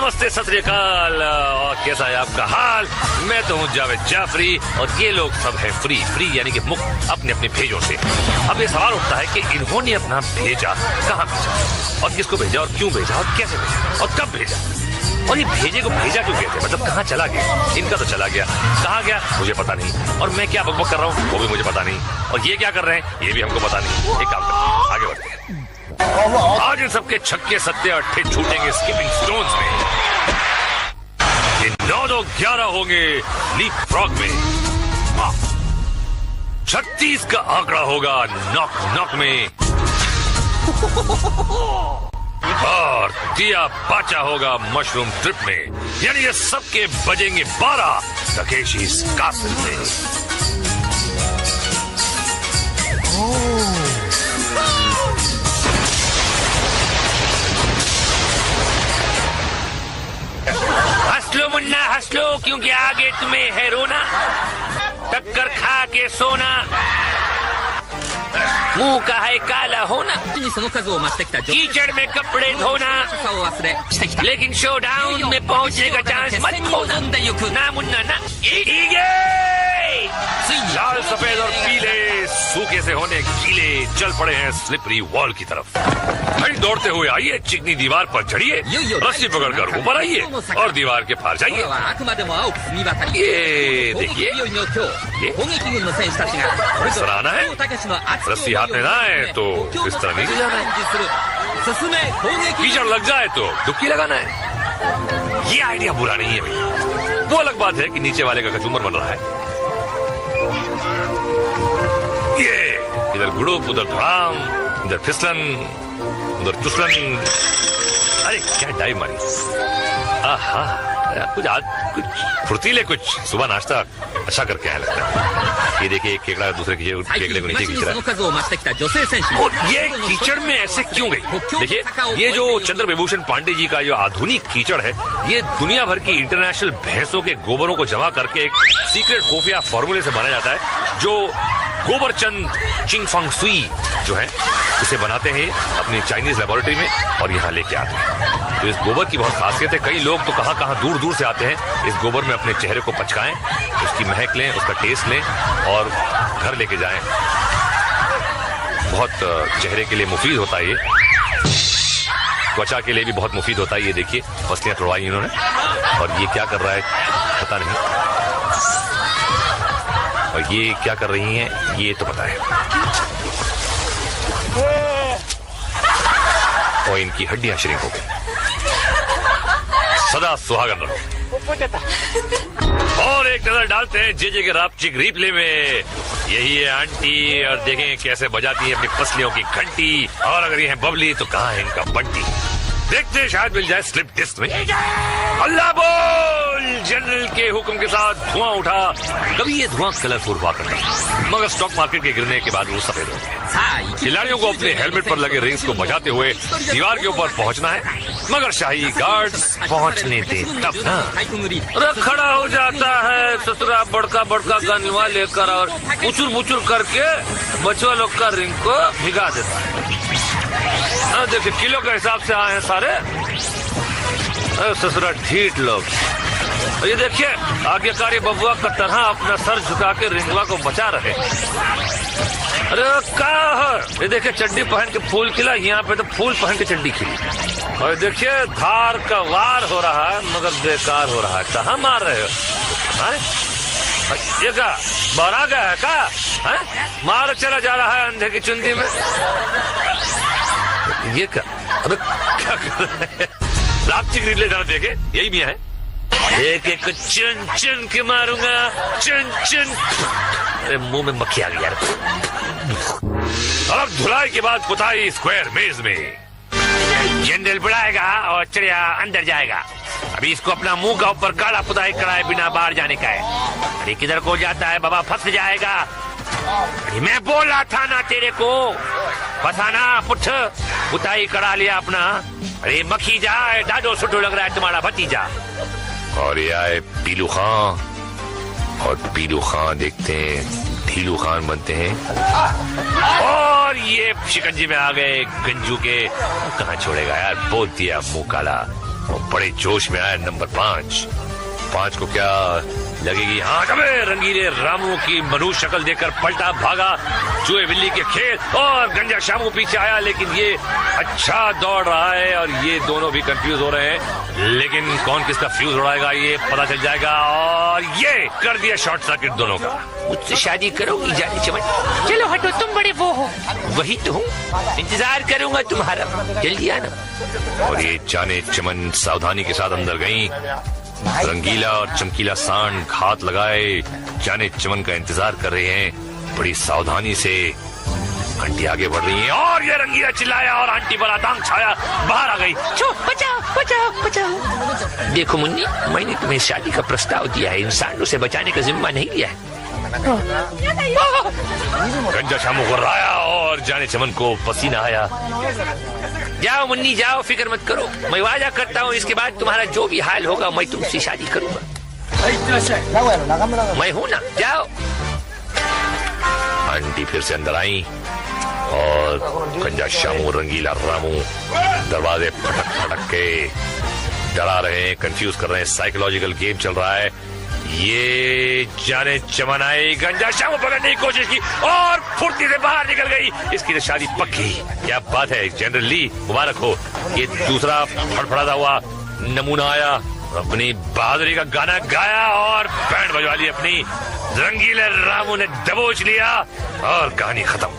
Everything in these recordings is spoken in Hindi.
नमस्ते, सत श्री अकाल। और कैसा है आपका हाल? मैं तो हूँ जावेद जाफरी और ये लोग सब है फ्री यानी कि मुक्त अपने अपने भेजों से। अब ये सवाल उठता है कि इन्होंने अपना भेजा कहाँ भेजा और किसको भेजा और क्यों भेजा और कैसे भेजा और कब भेजा और ये भेजे को भेजा क्यों कहते हैं, मतलब कहाँ चला गया। इनका तो चला गया, कहाँ गया मुझे पता नहीं, और मैं क्या बकबक कर रहा हूँ वो भी मुझे पता नहीं, और ये क्या कर रहे हैं ये भी हमको पता नहीं। एक काम करते हैं, आगे बढ़ते हैं। आज इन सबके छक्के सत्ते अट्ठे छूटेंगे स्किपिंग स्टोन्स में। ये 9-9-11 होंगे लीप फ्रॉग में। 36 का आंकड़ा होगा नॉक नॉक में। और दिया पाचा होगा मशरूम ट्रिप में। यानी ये सबके बजेंगे 12 तकेशी कासिल में। हंस लो मुन्ना हंस लो, क्योंकि आगे तुम्हें है रोना। टक्कर खा के सोना, मुंह का है काला होना। कीचड़ में कपड़े धोना, लेकिन शो डाउन में पहुंचने का चांस मत खोना। ना मुन्ना ना। लाल सफेद और पीले सूखे से होने गीले चल पड़े हैं स्लिपरी वॉल की तरफ। भाई दौड़ते हुए आइए, चिकनी दीवार पर चढ़िए, रस्सी पकड़कर ऊपर आइए और दीवार के पार जाइए। ये देखिए, इस तरह आना है। रस्सी हाथ में ना आए तो इस तरह नीचे जाना है। कीचड़ लग जाए तो डुबकी लगाना है। ये आइडिया बुरा नहीं है भाई। वो अलग बात है कि नीचे वाले का कचूमर बन रहा है। ये इधर गुड़ुप, उधर धड़ाम, इधर फिसलन, उधर चुसलन। अरे क्या डाइव मारी। आहा, कुछ आज कुछ फुर्तीले, कुछ सुबह नाश्ता अच्छा करके आया लगता है। ये देखिए, एक केकड़ा दूसरे केकड़े को नीचे खींच रहा है। और ये कीचड़ में ऐसे क्यों गई? देखिए, ये जो चंद्र विभूषण पांडे जी का जो आधुनिक कीचड़ है, ये दुनिया भर की इंटरनेशनल भैंसों के गोबरों को जमा करके एक सीक्रेट खुफिया फॉर्मूले से बनाया जाता है, जो गोबरचंद चिंगफंग सुई जो है इसे बनाते हैं अपनी चाइनीज लेबोरेटरी में और यहाँ लेके आते हैं। तो इस गोबर की बहुत खासियत है। कई लोग तो कहाँ दूर दूर से आते हैं इस गोबर में अपने चेहरे को पचकाएं, उसकी महक लें, उसका टेस्ट लें और घर लेके जाएं। बहुत चेहरे के लिए मुफीद होता है ये, त्वचा के लिए भी बहुत मुफीद होता है। ये देखिए, पसलियां तोड़वाई इन्होंने और ये क्या कर रहा है पता नहीं, और ये क्या कर रही हैं ये तो पता है। और इनकी हड्डियां श्रिंक हो गई। सदा सुहागन रहो। और एक नजर डालते हैं जे के रापचिक रिप्ले में। यही है आंटी, और देखें कैसे बजाती है अपनी पसलियों की घंटी। और अगर ये है बबली तो कहाँ है इनका बंटी। देखते हैं शायद मिल जाए स्लिप डिस्क में। अल्लाह बोल। जनरल के हुक्म के साथ धुआं उठा। कभी ये धुआं कलरफुल हुआ करता है, मगर स्टॉक मार्केट के गिरने के बाद वो सफेद हो गया। खिलाड़ियों को अपने हेलमेट पर लगे रिंग्स को बजाते हुए दीवार के ऊपर पहुंचना है, मगर शाही गार्ड्स पहुंचने दे तब ना। अरे खड़ा हो जाता है ससुरा बड़का बड़का गनवा लेकर और मुचुर करके बचवा लोग का रिंग को भिगा देता है। देखिए, किलो के हिसाब से आए हैं सारे। ससुरा ढीठ लोग। ये देखिए, आज्ञाकारी बबुआ का तरह अपना सर झुका के रिंगवा को बचा रहे। अरे क्या है? ये देखिए, चड्डी पहन के फूल खिला, यहाँ पे तो फूल पहन के चड्डी खिली। और देखिए, धार का वार हो रहा है मगर बेकार हो रहा है। कहाँ मार रहे हो? ये क्या बड़ा गया है क्या? मार चला जा रहा है अंधे की चुंदी में। ये क्या? अरे क्या कर रहे हैं? रापचिक रिप्ले जरा देखे, यही भी है। एक एक चुन चुन के मारूंगा, चुन चुन। अरे मुंह में मक्खी आ गई यार। अब धुलाई के बाद पुताई स्क्वायर मेज में। जनरल बुलाएगा और चिड़िया अंदर जाएगा। अभी इसको अपना मुंह का ऊपर काला पुताई कराए बिना बाहर जाने का है। अरे किधर को जाता है बाबा, फंस जाएगा। अरे मैं बोल रहा था ना तेरे को, फंसाना पुठ। पुताई करा लिया अपना। अरे मक्खी जाए, डाडो सुटो लग रहा है तुम्हारा भतीजा। और ये आए पीलू खां, और पीलू खां देखते हैं ढीलू खान बनते हैं। और ये शिकंजी में आ गए गंजू के। कहाँ छोड़ेगा यार, बोल दिया मुंह काला। और बड़े जोश में आया नंबर 5 को क्या लगेगी हाँ कबे रंगीले रामू की मनु शक्ल देखकर पलटा भागा चूहे बिल्ली के खेल और गंजा शामू पीछे आया, लेकिन ये अच्छा दौड़ रहा है और ये दोनों भी कंफ्यूज हो रहे हैं, लेकिन कौन किसका फ्यूज उड़ाएगा ये पता चल जाएगा। और ये कर दिया शॉर्ट सर्किट दोनों का। मुझसे शादी करोगी जाने चमन? चलो हटो, तुम बड़े वो हो। वही तो हूँ, इंतजार करूंगा तुम्हारा, जल्दी आना। और ये जाने चमन सावधानी के साथ अंदर गई। रंगीला और चमकीला सांड घात लगाए जाने चमन का इंतजार कर रहे हैं बड़ी सावधानी से। आंटी आगे बढ़ रही है और ये रंगीला चिल्लाया और आंटी पर आतंक छाया, बाहर आ गई। बचाओ बचाओ बचाओ। देखो मुन्नी, मैंने तुम्हें शादी का प्रस्ताव दिया है, इंसानों से बचाने का जिम्मा नहीं लिया है। गंजा शामू को राया और जाने चमन को पसीना आया। जाओ मुन्नी जाओ, फिक्र मत करो, मैं वादा करता हूँ इसके बाद तुम्हारा जो भी हाल होगा मैं तुमसे शादी करूंगा। मैं हूँ ना, जाओ। आंटी फिर से अंदर आई और गंजा शामू रंगीला रामू दरवाजे फटक फटक के डरा रहे हैं, कंफ्यूज कर रहे हैं, साइकोलॉजिकल गेम चल रहा है। ये जाने चमन आई, गंजा शामू पकड़ने की कोशिश की और फुर्ती से बाहर निकल गई। इसकी तो शादी पक्की। क्या बात है, जनरल ली मुबारक हो। ये दूसरा फड़फड़ाता हुआ नमूना आया, अपनी बहादुरी का गाना गाया और बैंड बजवा ली अपनी। रंगीले रामू ने दबोच लिया और कहानी खत्म।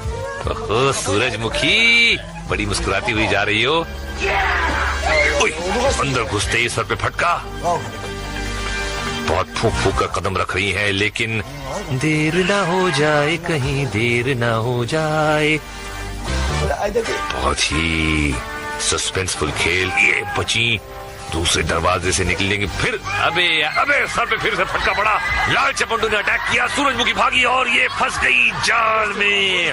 ओहो सूरजमुखी, बड़ी मुस्कुराती हुई जा रही हो। अंदर घुसते ही सर पे फटका। बहुत फूक फूक कर कदम रख रही हैं, लेकिन देर ना हो जाए, कहीं देर ना हो जाए। बहुत ही सस्पेंसफुल खेल। ये बची दूसरे दरवाजे से निकलेंगे फिर। अबे सर पे फिर से फटका पड़ा। लाल चपंडू ने अटैक किया, सूरजमुखी भागी और ये फंस गई जाल में।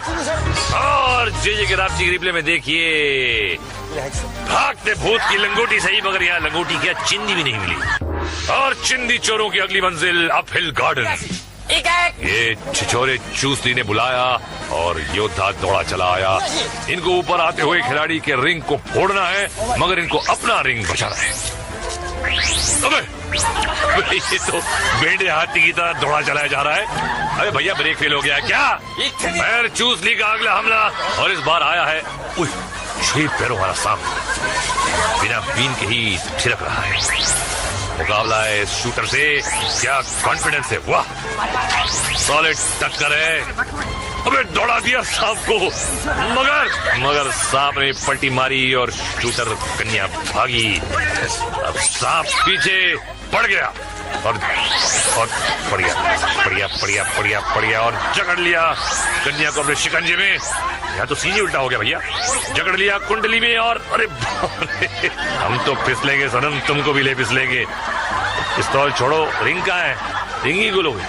और जे के राम जी रिप्ले में देखिए, भागते भूत की लंगोटी सही, मगर यहाँ लंगोटी क्या चिंदी भी नहीं मिली। और चिंदी चोरों की अगली मंजिल अप हिल गार्डन। ये छिछोरे चूसली ने बुलाया और योद्धा दौड़ा चला आया। इनको ऊपर आते हुए खिलाड़ी के रिंग को फोड़ना है, मगर इनको अपना रिंग बचाना है। अबे ये तो बेड़े हाथी की तरह दौड़ा चलाया जा रहा है। अरे भैया ब्रेक फेल हो गया क्या? पैर चूसली का अगला हमला और इस बार आया है 6 पैरों वाला सांप, बिना बीन के ही छिड़क रहा है। मुकाबला है शूटर से, क्या कॉन्फिडेंस है, वाह सॉलिड टक्कर है। अबे दौड़ा दिया सांप को, मगर सांप ने पलटी मारी और शूटर कन्या भागी। अब सांप पीछे पड़ गया और पड़ गया और जकड़ लिया कन्या को अपने शिकंजे में। यहाँ तो सीने उल्टा हो गया भैया, जकड़ लिया कुंडली में और अरे हम तो फिसलेंगे सनम, तुमको भी ले फिसलेंगे। पिस्तौल छोड़ो, रिंग कहाँ है? रिंग ही गुलोगे।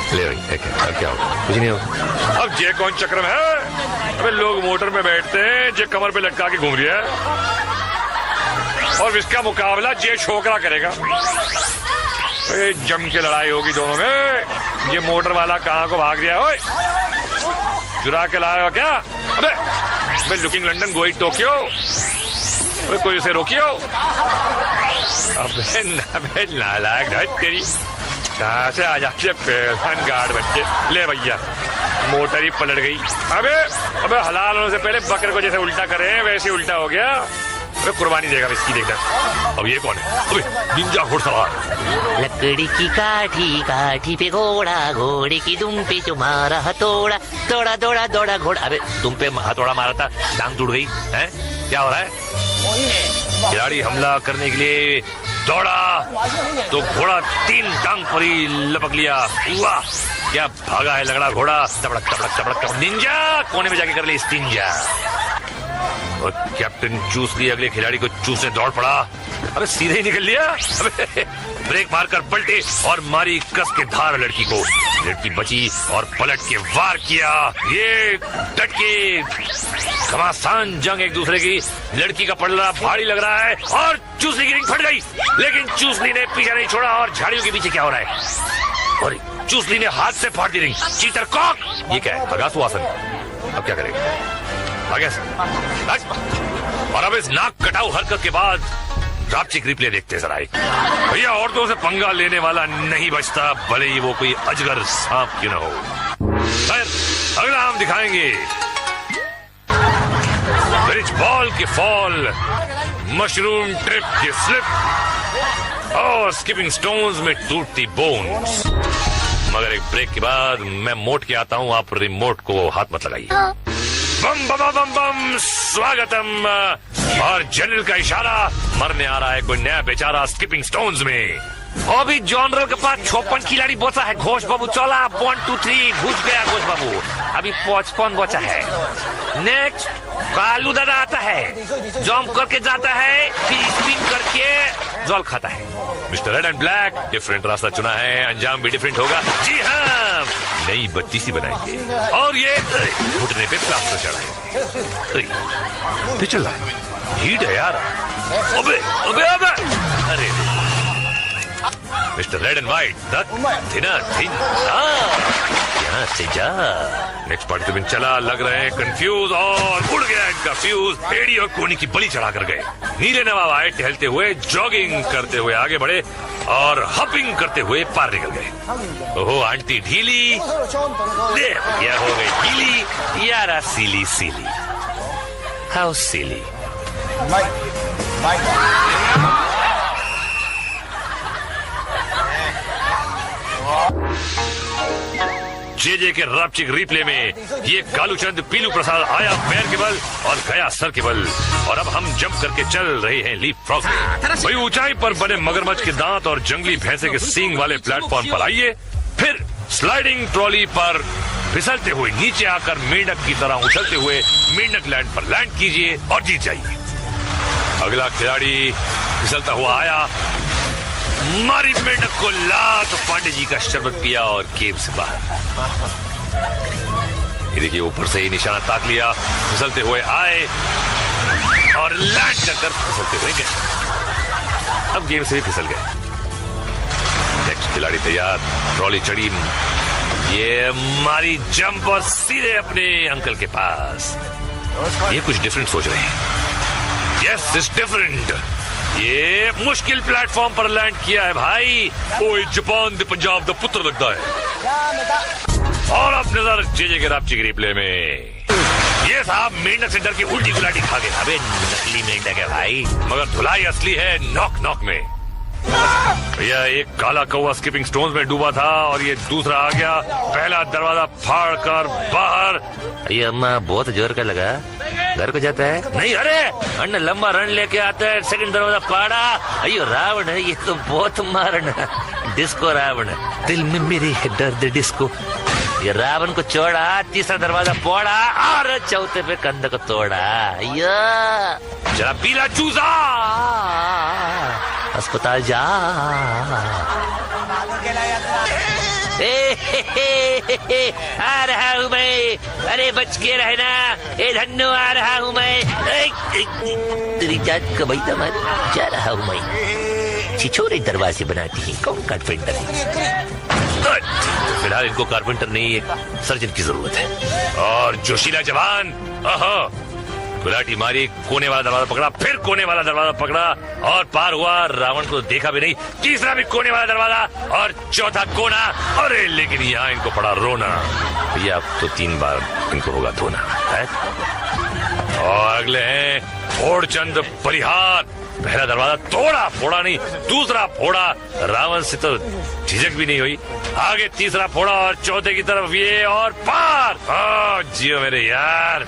ले भाई, क्या होगा? कुछ नहीं होगा। अब ये कौन चक्र में है? अबे लोग मोटर में बैठते हैं, जे कमर पे लटका के घूम रही है और इसका मुकाबला जे छोकरा करेगा। जम के लड़ाई होगी दोनों में। ये मोटर वाला कहाँ को भाग गया? ओए चुरा के लाया हो क्या? अबे लुकिंग लंदन गोइंग टोक्यो, कोई उसे रोकियो। अबे नालायक तेरी, कहाँ से आ जाते पहलवान गार्ड बच्चे। ले भैया मोटर ही पलट गई। अबे हलाल होने से पहले बकरे को जैसे उल्टा करे वैसे उल्टा हो गया। कुर्बानी देगा इसकी, देखना। अब ये कौन है? अबे निंजा घुड़सवार। लकड़ी की काठी पे घोड़ा, घोड़े की दुम पे तुम्हारा हथौड़ा, दौड़ा दौड़ा दौड़ा घोड़ा। अबे तुम पे हथौड़ा मारा था, टांग टूट गई है? क्या हो रहा है? खिलाड़ी हमला करने के लिए दौड़ा तो घोड़ा 3 टांग पर ही लपक लिया। वाह क्या भागा है लगड़ा घोड़ा। तबड़क तबड़क तबड़क तबड़क। निंजा कोने में जाके कर ले स्टिंजा। और कैप्टन चूसली अगले खिलाड़ी को चूसने दौड़ पड़ा। अबे सीधे ही निकल लिया। अबे ब्रेक मारकर पलटे और मारी कस के धार लड़की को। लड़की बची और पलट के वार किया। ये डट के घमासान जंग एक दूसरे की। लड़की का पलड़ा भारी लग रहा है और चूसली की रिंग फट गई, लेकिन चूसली ने पीछा नहीं छोड़ा। और झाड़ियों के पीछे क्या हो रहा है? और चूसली ने हाथ से फाड़ दी रिंग। Cheater Kock. ये क्या है? अगासु आसन। अब क्या करेगा? आगे और अब इस नाक कटाऊ हरकत के बाद ड्रापचिक रिप्ले देखते जरा एक। भैया औरतों से पंगा लेने वाला नहीं बचता, भले ही वो कोई अजगर सांप क्यों न हो। खैर, अगला हम दिखाएंगे ब्रिज बॉल के फॉल, मशरूम ट्रिप के स्लिप और स्किपिंग स्टोन्स में टूटती बोन्स। मगर एक ब्रेक के बाद मैं मोट के आता हूँ, आप रिमोट को हाथ मत लगाइए। बम बम बम बम, स्वागतम। और जनरल का इशारा, मरने आ रहा है कोई नया बेचारा स्किपिंग स्टोन्स में। अभी जनरल के पास 56 खिलाड़ी बचा है। घोष बाबू चला, 1 2 3 घुस गया घोष बाबू। अभी 55 बचा है। नेक्स्ट कालू दादा आता है, जंप करके जाता है, फिर स्पिन करके जल खाता है। Mister red and black different रास्ता चुना है, अंजाम भी डिफरेंट होगा। जी हाँ, नई बत्ती सी बनाएंगे और ये घुटने पे प्लास्टर चढ़ाएंगे। चल रहा है, हीट है यार। अबे अबे अबे, अरे मिस्टर रेड एंड व्हाइट, यहाँ से जा। नेक्स्ट पार्टिसिपेंट चला, लग रहे हैं कंफ्यूज और उड़ गया इनका फ्यूज। एड़ी और कोनी की बलि चढ़ा कर गए। नीले नवाब आए टहलते हुए, जॉगिंग करते हुए आगे बढ़े और हपिंग करते हुए पार निकल गए। ओहो आंटी ढीली, यह हो गई ढीली। यारा सीली सीली, हाउ सीली। जे के ड्रापचिक रिप्ले में ये कालूचंद पीलू प्रसाद आया पैर के बल और गया सर के बल। और अब हम जंप करके चल रहे हैं लीप फ्रॉग में। वही ऊंचाई पर बने मगरमच्छ के दांत और जंगली भैंसे के सींग वाले प्लेटफॉर्म पर आइए, फिर स्लाइडिंग ट्रॉली पर फिसलते हुए नीचे आकर मेंढक की तरह उछलते हुए मेंढक लैंड पर लैंड कीजिए और जीत जाइए। अगला खिलाड़ी फिसलता हुआ आया, मारी मेंढक को लात, पांडे जी का शरबत पिया और केव से बाहर। ये देखिए ऊपर से ही निशाना ताक लिया, फिसलते हुए आए और लैंड कर फिसलते हुए गए। अब गेम से भी फिसल गए। नेक्स्ट खिलाड़ी तैयार, ट्रॉली चढ़ी, ये मारी जंप और सीधे अपने अंकल के पास। ये कुछ डिफरेंट सोच रहे हैं। Yes it's different. ये मुश्किल प्लेटफॉर्म पर लैंड किया है भाई। ओए जापान दे पंजाब दा पुत्र लगता है। और अब नजर जे के ड्रापचिक रिप्ले में। ये साहब मेंढक से डर के उल्टी गुलाटी खा गए। अबे नकली मेंढक है भाई, मगर धुलाई असली है नॉक नॉक में। भैया एक काला कौवा स्किपिंग स्टोन्स में डूबा था और ये दूसरा आ गया, पहला दरवाजा फाड़ कर बाहर। ये अम्मा बहुत जोर का लगा, घर को जाता है नहीं। अरे अन्ना लंबा रन लेके आता है, सेकंड दरवाजा फाड़ा। अयो रावण है ये तो, बहुत मारन। डिस्को रावण, दिल में मेरे है दर्द डिस्को। ये रावण को चोड़ा, तीसरा दरवाजा फोड़ा और चौथे पे कंध को तोड़ा। जरा पीला चूजा, अस्पताल जा। आ रहा हूँ मैं, अरे बच के रहना। ए धन्नो आ रहा हूँ मैं। तेरी जात कमाई तमार जा रहा हूँ मैं। छिछोरे दरवाजे बनाती है, कौन कारपेंटर है? फिलहाल इनको कारपेंटर नहीं, एक सर्जन की जरूरत है। और जोशीला जवान गुलाटी मारी, कोने वाला दरवाजा पकड़ा, फिर कोने वाला दरवाजा पकड़ा और पार हुआ। रावण को देखा भी नहीं, तीसरा भी कोने वाला दरवाजा और चौथा कोना। अरे लेकिन यहाँ इनको पड़ा रोना। भैया अब तो 3 बार इनको होगा धोना है। और अगले हैं ओड़चंद बलिहार। पहला दरवाजा तोड़ा, फोड़ा नहीं, दूसरा फोड़ा। रावण से तो झिझक भी नहीं हुई। आगे तीसरा फोड़ा और चौथे की तरफ ये और पार। जियो मेरे यार।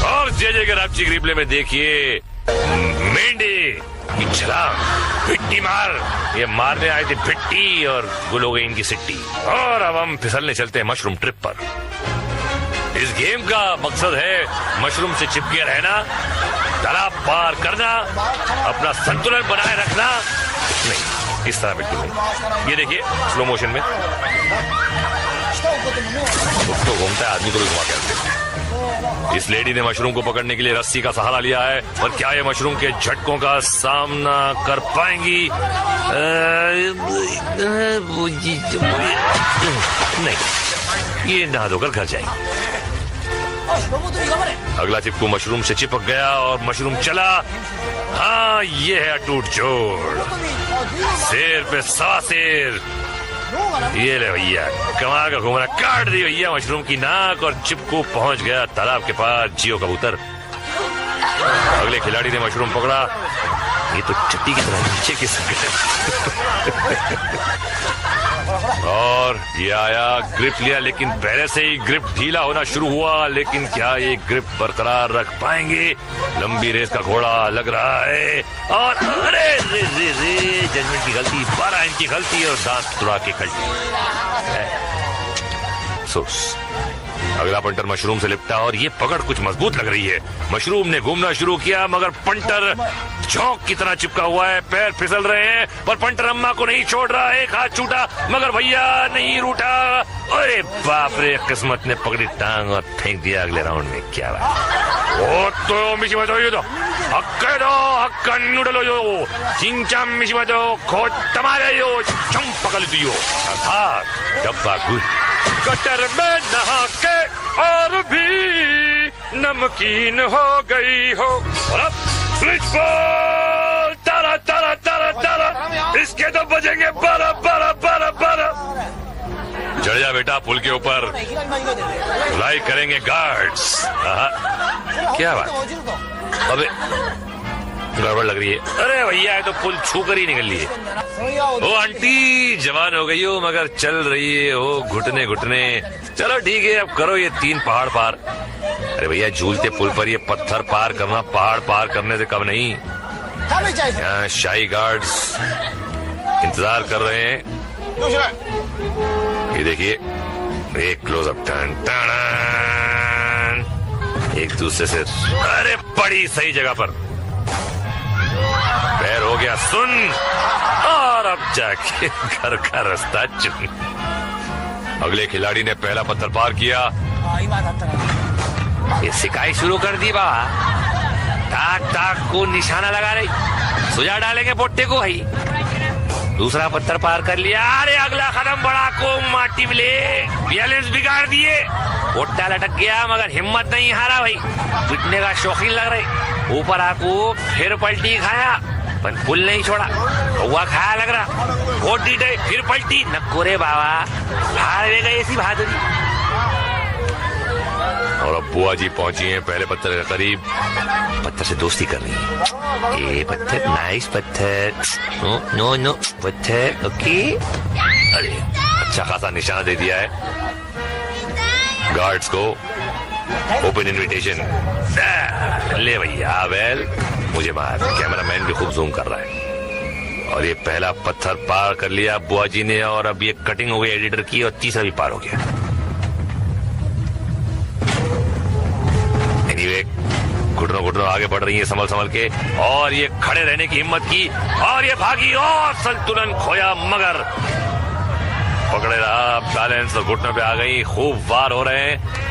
और जे के ड्रापचिक रिप्ले में देखिए मेंढे की छलांग, भिट्टी मार। ये मारने आए थे भिट्टी और गुल हो गई इनकी सिट्टी। और अब हम फिसलने चलते हैं मशरूम ट्रिप पर। इस गेम का मकसद है मशरूम से चिपके रहना, तालाब पार करना, अपना संतुलन बनाए रखना। नहीं, इस तरह बिल्कुल नहीं। ये देखिए स्लो मोशन में तो घूमता है, आदमी को भी घुमा के रखते हैं। इस लेडी ने मशरूम को पकड़ने के लिए रस्सी का सहारा लिया है, पर क्या ये मशरूम के झटकों का सामना कर पाएंगी? नहीं, ये नहा धोकर घर जाएंगे। अगला चिपकू मशरूम से चिपक गया और मशरूम चला। हाँ, ये है अटूट जोड़। शेर पे सवा शेर। ये ले भैया, कमाल का घुमरा काट दी भैया मशरूम की नाक और चिपकू पहुंच गया तालाब के पास। जियो कबूतर। अगले खिलाड़ी ने मशरूम पकड़ा। ये तो चट्टी की तरह नीचे खिसक गया और ये आया, ग्रिप लिया, लेकिन पहले से ही ग्रिप ढीला होना शुरू हुआ। लेकिन क्या ये ग्रिप बरकरार रख पाएंगे? लंबी रेस का घोड़ा लग रहा है और अरे रे रे रे, जजमेंट की गलती, 12 इंच की गलती और दांत तुड़ा के गलती। अगला पंटर मशरूम से लिपटा और ये पकड़ कुछ मजबूत लग रही है। मशरूम ने घूमना शुरू किया मगर पंटर झोंक की तरह चिपका हुआ है। पैर फिसल रहे हैं पर पंटर अम्मा को नहीं छोड़ रहा है। एक हाथ छूटा मगर भैया नहीं रूठा। अरे बाप रे, किस्मत ने पकड़ी टांग और फेंक दिया अगले राउंड में। क्या बात। ओ तो मिशिमतो यो तो हक्के दो, हक्का नूडलो यो चिंचाम मिशिमतो खो तमारे यो चम पकड़ दियो। डब्बा गुड कटर में नहा के और भी नमकीन हो गई हो। और अब स्विच बॉल, तारा तारा तारा तारा, इसके तो बजेंगे 12 12 12 12। चढ़ जा बेटा पुल के ऊपर, धुलाई करेंगे गार्ड्स। क्या बात, अबे गड़बड़ लग रही है। अरे भैया, ये तो पुल छू कर ही निकल ली है। ओ आंटी, जवान हो गई हो मगर चल रही है हो घुटने घुटने। चलो ठीक है, अब करो ये 3 पहाड़ पार। अरे भैया, झूलते पुल पर ये पत्थर पार करना पहाड़ पार करने से कम नहीं। यहाँ शाही गार्ड्स इंतजार कर रहे हैं। ये देखिए, एक क्लोजअप, टन टन, एक दूसरे से। अरे बड़ी सही जगह पर पैर हो गया सुन, और अब जाके घर का रास्ता चुन। अगले खिलाड़ी ने पहला पत्थर पार किया। ये सिकाई शुरू कर दी बाबा। ताक ताक को निशाना लगा रही, सुझा डालेंगे पोट्टे को भाई। दूसरा पत्थर पार कर लिया। अरे अगला कदम बड़ा को माटी मिले, बैलेंस बिगाड़ दिए। पोट्टा लटक गया मगर हिम्मत नहीं हारा भाई। पिटने का शौकीन लग रहे। ऊपर आको फिर पलटी खाया पर पुल नहीं छोड़ा। हुआ खाया लग रहा, वोट डीटे फिर पलटी। नकोरे बाबा, हार गए ऐसी बहादुरी। और अब बुआ जी पहुंची हैं पहले पत्थर के करीब। पत्थर से दोस्ती कर रही है। ये पत्थर नाइस पत्थर, नो नो नो पत्थर, ओके। अरे अच्छा खासा निशाना दे दिया है गार्ड्स को। Open invitation. ले भैया, वेल मुझे मार। कैमरामैन भी खूब जूम कर रहा है। और ये पहला पत्थर पार कर लिया बुआ जी ने और अब ये कटिंग हो गई एडिटर की और तीसरा भी पार हो गया। एनीवे, घुटनों घुटनों आगे बढ़ रही है संभल संभल के। और ये खड़े रहने की हिम्मत की और ये भागी और संतुलन खोया मगर पकड़े रहा। बैलेंस और घुटनों पे आ गई। खूब वार हो रहे हैं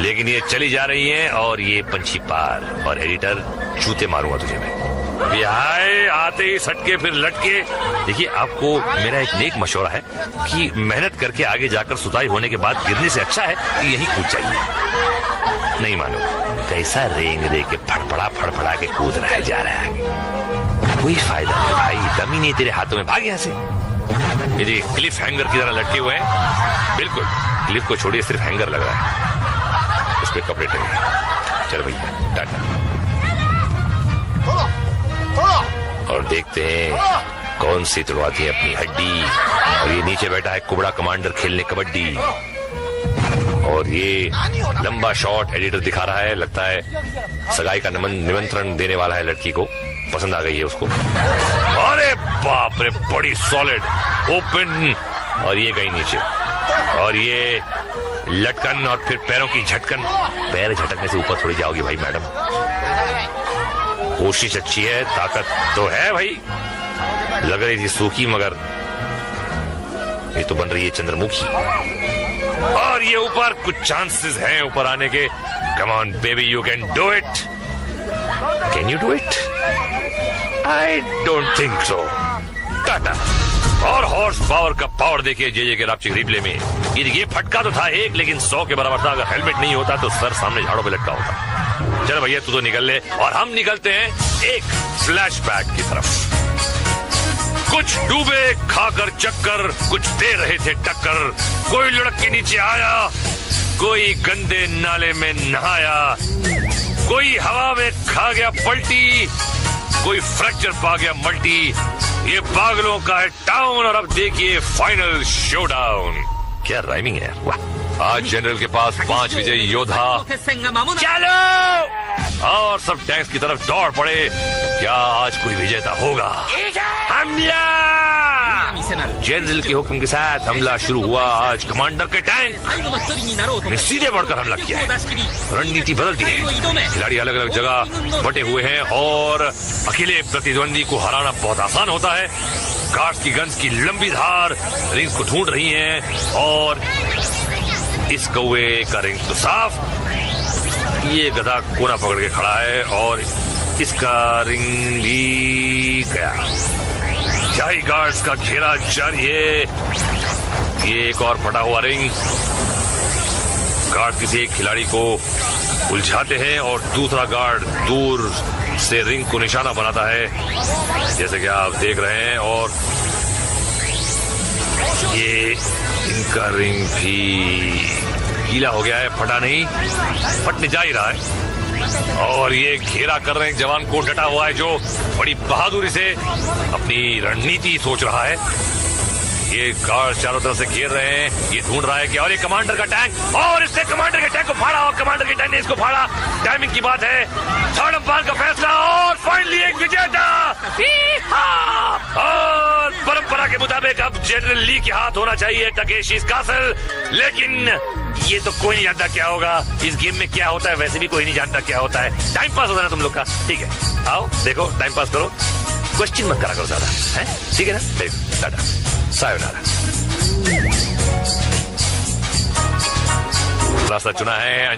लेकिन ये चली जा रही हैं और ये पंछी पार। और एडिटर, जूते मारूंगा तुझे मैं। ये आए आते ही सटके फिर लटके। देखिए, आपको मेरा एक नेक मशवरा है कि मेहनत करके आगे जाकर सुताई होने के बाद गिरने से अच्छा है कि यही कूद जाइए। नहीं मानो, कैसा रेंग दे के फड़फड़ा के कूद रहा जा रहा है। कोई फायदा नहीं भाई, दम ही नहीं तेरे हाथों में। भाग यहाँ से। ये क्लिफ हैंगर की तरह लटके हुए हैं। बिल्कुल क्लिफ को छोड़िए, सिर्फ हैंगर लग रहा है, उस पे कपड़े टंगे। चलो भैया, टाटा। और देखते हैं कौन सी तुड़वाती है अपनी हड्डी। और ये नीचे बैठा है कुबड़ा कमांडर खेलने कबड्डी। और ये लंबा शॉट एडिटर दिखा रहा है। लगता है सगाई का निमंत्रण देने वाला है लड़की को। पसंद आ गई है उसको। अरे बाप रे, बड़ी सॉलिड ओपन। और ये गई नीचे। और ये लटकन और फिर पैरों की झटकन। पैर झटकने से ऊपर थोड़ी जाओगी भाई मैडम। कोशिश अच्छी है, ताकत तो है भाई। लग रही थी सूखी मगर ये तो बन रही है चंद्रमुखी। और ये ऊपर कुछ चांसेस हैं ऊपर आने के। Come on baby, you can do it. Can you do it? I don't think so. Tata. और हॉर्स पावर का पावर देखिए जे के रापचिक रिप्ले में। ये फटका तो था एक, लेकिन 100 के बराबर था। अगर हेलमेट नहीं होता तो सर सामने झाड़ों पे लटका होता। चल भैया तू तो निकल ले, और हम निकलते हैं एक फ्लैशबैक की तरफ। कुछ डूबे खाकर चक्कर, कुछ दे रहे थे टक्कर। कोई लुढ़क के नीचे आया, कोई गंदे नाले में नहाया, कोई हवा में खा गया पलटी, कोई फ्रैक्चर पा गया मल्टी। ये पागलों का है टाउन, और अब देखिए फाइनल शोडाउन। क्या राइमिंग है, वाह। आज जनरल के पास 5 विजयी योद्धा। चलो, और सब टैंक्स की तरफ दौड़ पड़े। क्या आज कोई विजेता होगा? हमला! जनरल के हुक्म के साथ हमला शुरू हुआ। आज कमांडर के टैंक ने सीधे बढ़कर हमला किया है। रणनीति बदल दी है। खिलाड़ी अलग अलग जगह बटे हुए हैं, और अकेले प्रतिद्वंदी को हराना बहुत आसान होता है। गार्ड्स की गन्स की लंबी धार रिंग्स को ढूंढ रही हैं, और इस कौवे का रिंग तो साफ। ये गधा कोना पकड़ के खड़ा है, और इसका रिंग भी गया। शाही गार्ड्स का घेरा जारी है। ये एक और फटा हुआ रिंग। गार्ड किसी एक खिलाड़ी को उलझाते हैं, और दूसरा गार्ड दूर से रिंग को निशाना बनाता है, जैसे कि आप देख रहे हैं। और ये इनका रिंग भी गीला हो गया है, फटा नहीं, फटने जा ही रहा है। और ये घेरा कर रहे हैं जवान को, डटा हुआ है, जो बड़ी बहादुरी से अपनी रणनीति सोच रहा है। ये गार्ड चारों तरफ से घेर रहे हैं, ये ढूंढ रहा है कि, और ये कमांडर का टैंक, और इसने कमांडर के टैंक को फाड़ा, और कमांडर के टैंक ने इसको फाड़ा। टाइमिंग की बात है, थर्ड अंपायर का फैसला, और फाइनली एक विजेता। और परंपरा के मुताबिक अब जनरल ली के हाथ होना चाहिए टकेशी's कासल, लेकिन ये तो कोई नहीं जानता क्या होगा इस गेम में, क्या होता है वैसे भी कोई नहीं जानता क्या होता है। टाइम पास होता है ना तुम लोग का, ठीक है, आओ देखो टाइम पास करो, क्वेश्चन मत करा करो ज्यादा, है ठीक है ना। देखो टाटा, सायोनारा। रास्ता चुना है